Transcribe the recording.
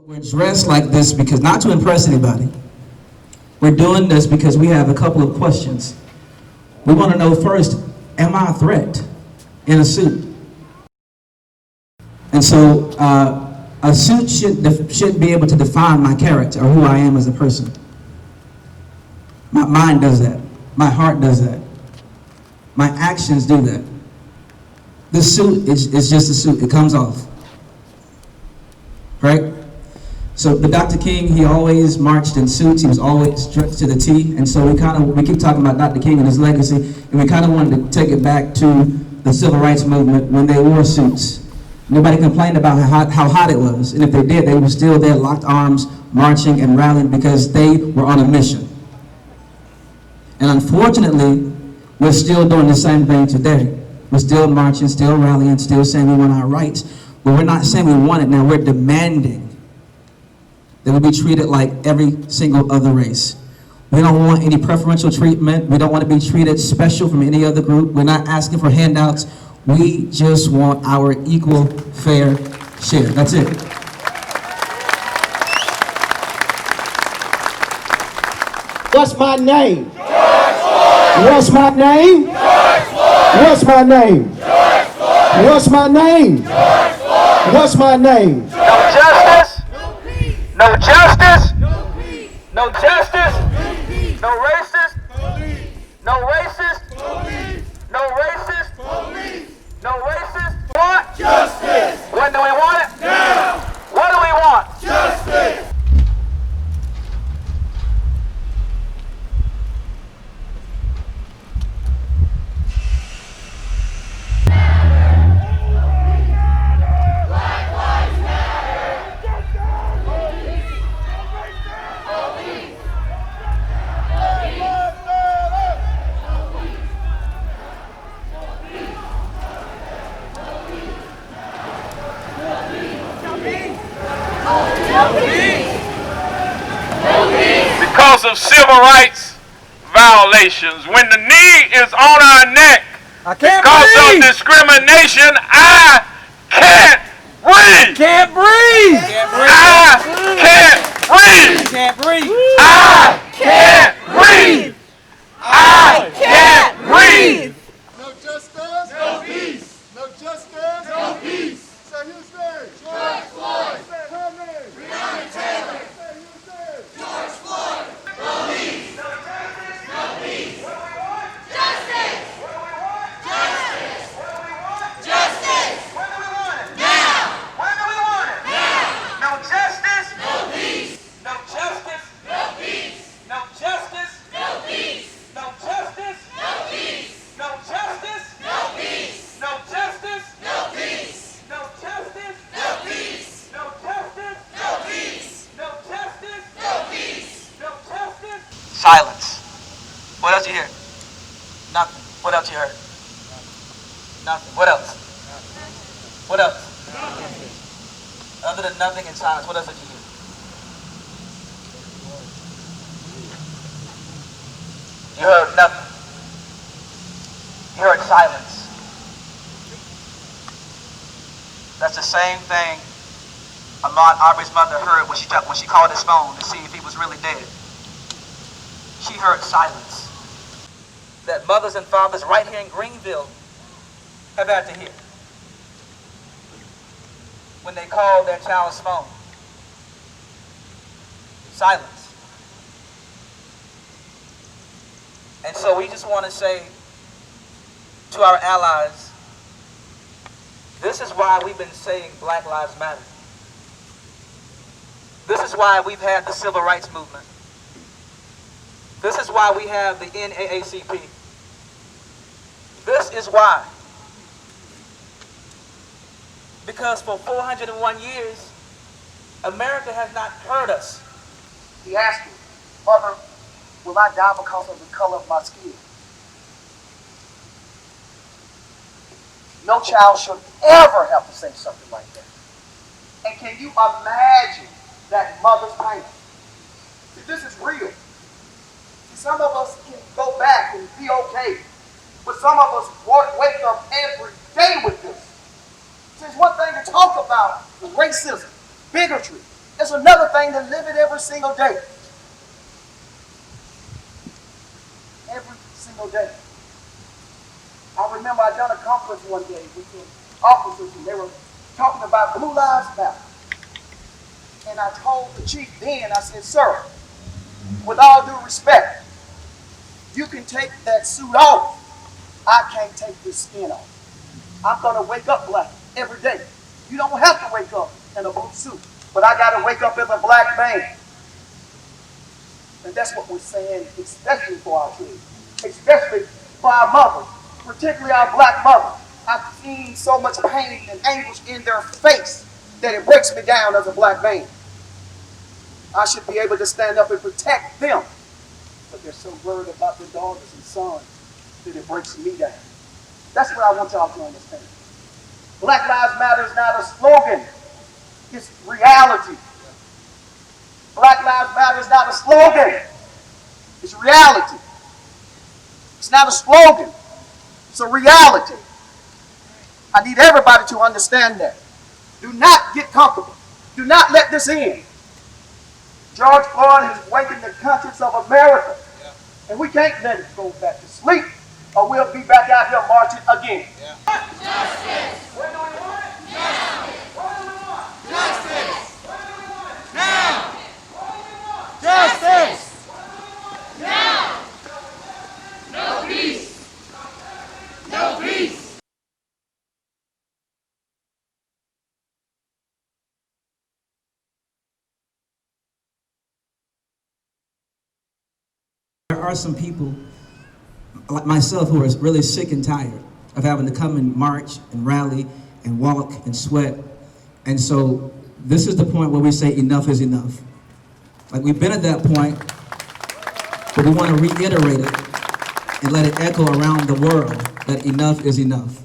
We're dressed like this because not to impress anybody. We're doing this because we have a couple of questions. We want to know first, am I a threat in a suit? And so a suit should be able to define my character or who I am as a person. My mind does that. My heart does that. My actions do that. The suit is just a suit. It comes off. Right? So the Dr. King, he always marched in suits. He was always dressed to the T. And so we keep talking about Dr. King and his legacy, and we kind of wanted to take it back to the civil rights movement when they wore suits. Nobody complained about how hot it was. And if they did, they were still there, locked arms, marching and rallying because they were on a mission. And unfortunately, we're still doing the same thing today. We're still marching, still rallying, still saying we want our rights. But we're not saying we want it now. We're demanding that we be treated like every single other race. We don't want any preferential treatment. We don't want to be treated special from any other group. We're not asking for handouts. We just want our equal, fair share. That's it. What's my name? What's my name? What's my name? What's my name? What's my name? No justice. No justice. No justice. No racist. No racist. No racist. No racist. What? Justice! When do we want it? Now! What do we want? Justice! Because of civil rights violations, when the knee is on our neck, because of discrimination, I can't breathe. Can't breathe. I can't breathe. Can't breathe. I can't breathe. I can't breathe. No justice, no peace. No justice, no peace. Say his name. George Floyd. Say her name. Breonna Taylor. Say his name. George Floyd. Police. No justice, no peace. What do we want? Justice. What do we want? Justice. What do we want? Justice. When do we want it? Now. When do we want it? Now. No justice. No peace. No justice. No peace. No justice. No peace. No justice. No peace. No justice. No peace. No justice. No peace. No justice. No peace. No justice. No peace. No justice. No peace. No justice. Silence. What else you hear? Nothing. What else you heard? Nothing. What else? What else? Other than nothing and silence, what else did you hear? You heard nothing. You heard silence. That's the same thing Ahmaud Arbery's mother heard when she called his phone to see if he was really dead. She heard silence. That mothers and fathers right here in Greenville have had to hear when they called their child's phone. Silence. And so we just want to say to our allies, this is why we've been saying Black Lives Matter. This is why we've had the civil rights movement. This is why we have the NAACP. This is why. Because for 401 years, America has not heard us. He asked me, Mother, will I die because of the color of my skin? No child should ever have to say something like that. And can you imagine that mother's pain? See, this is real. See, some of us can go back and be okay, but some of us wake up every day with this. See, it's one thing to talk about racism, bigotry, It's another thing to live it every single day. Every single day. I remember I done a conference one day with the officers, and they were talking about Blue Lives Matter. And I told the chief then, I said, sir, with all due respect, you can take that suit off. I can't take this skin off. I'm going to wake up black every day. You don't have to wake up in a blue suit, but I got to wake up as a black man. And that's what we're saying, especially for our kids, especially for our mothers, particularly our black mothers. I've seen so much pain and anguish in their face that it breaks me down as a black man. I should be able to stand up and protect them, but they're so worried about their daughters and sons that it breaks me down. That's what I want y'all to understand. Black Lives Matter is not a slogan. It's reality. Black Lives Matter is not a slogan. It's reality. It's not a slogan. It's a reality. I need everybody to understand that. Do not get comfortable. Do not let this end. George Floyd has awakened the conscience of America. And we can't let it go back to sleep, or we'll be back out here marching again. Justice! When do we want it? Now! What do we want? Justice! When do we want it? Now! What do we want? Justice! Now! No peace! No peace! There are some people like myself who are really sick and tired of having to come and march and rally and walk and sweat. And so this is the point where we say enough is enough. Like, we've been at that point, but we want to reiterate it and let it echo around the world that enough is enough.